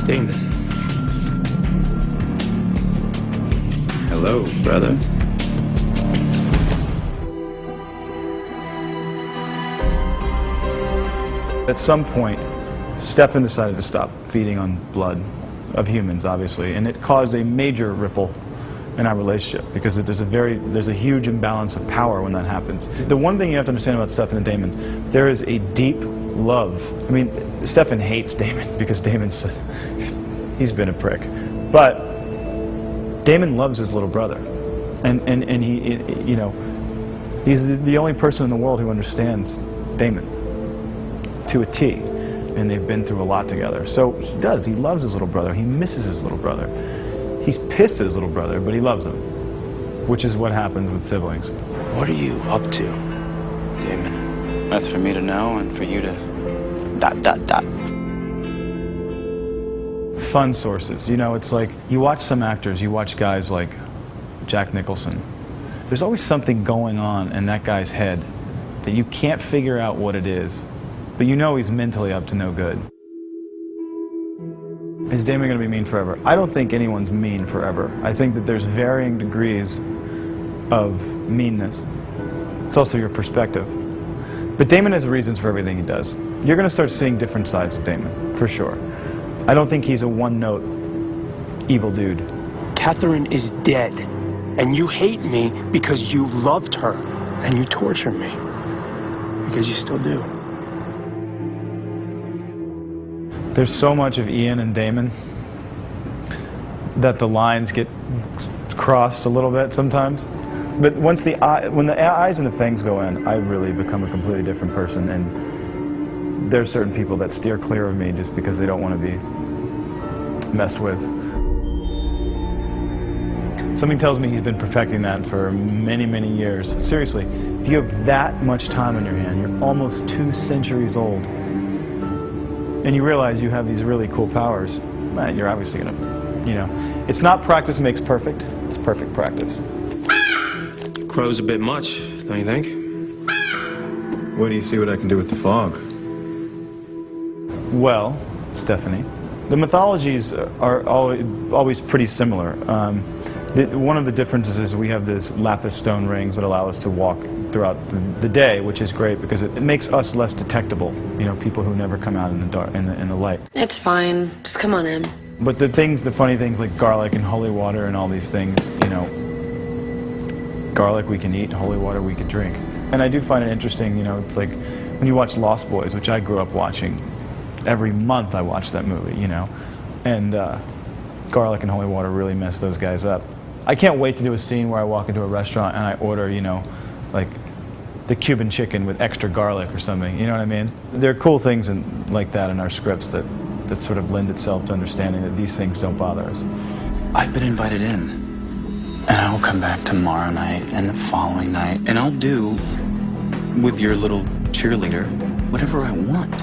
Damon. Hello, brother. At some point, Stefan decided to stop feeding on blood of humans, obviously, and it caused a major ripple in our relationship because there's a huge imbalance of power when that happens. The one thing you have to understand about Stefan and Damon, there is a deep love. I mean, Stefan hates Damon because he's been a prick, but Damon loves his little brother, and he, you know, he's the only person in the world who understands Damon to a T, and they've been through a lot together. So he loves his little brother. He misses his little brother. He's pissed at his little brother, but he loves him, which is what happens with siblings. What are you up to, Damon? That's for me to know and for you to ... Fun sources. You know, it's like, you watch some actors, you watch guys like Jack Nicholson. There's always something going on in that guy's head that you can't figure out what it is, but you know he's mentally up to no good. Is Damon going to be mean forever? I don't think anyone's mean forever. I think that there's varying degrees of meanness. It's also your perspective. But Damon has reasons for everything he does. You're going to start seeing different sides of Damon, for sure. I don't think he's a one-note evil dude. Catherine is dead, and you hate me because you loved her, and you torture me because you still do. There's so much of Ian and Damon that the lines get crossed a little bit sometimes. But when the eyes and the fangs go in, I really become a completely different person, and there's certain people that steer clear of me just because they don't want to be messed with. Something tells me he's been perfecting that for many, many years. Seriously, if you have that much time on your hand, you're almost 2 centuries old, and you realize you have these really cool powers, man, you're obviously gonna, you know, it's not practice makes perfect, it's perfect practice. Crow's a bit much, don't you think? Wait till you see what I can do with the fog. Well, Stephanie, the mythologies are always pretty similar. One of the differences is we have these lapis stone rings that allow us to walk throughout the day, which is great because it makes us less detectable. You know, people who never come out in the dark, in the light. It's fine. Just come on in. But the funny things like garlic and holy water and all these things, you know, garlic we can eat, holy water we can drink. And I do find it interesting, you know, it's like when you watch Lost Boys, which I grew up watching. Every month I watch that movie, you know, and garlic and holy water really mess those guys up. I can't wait to do a scene where I walk into a restaurant and I order, you know, like the Cuban chicken with extra garlic or something, you know what I mean? There are cool things like that in our scripts that sort of lend itself to understanding that these things don't bother us. I've been invited in, and I'll come back tomorrow night and the following night, and I'll do with your little cheerleader whatever I want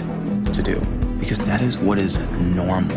to do, because that is what is normal.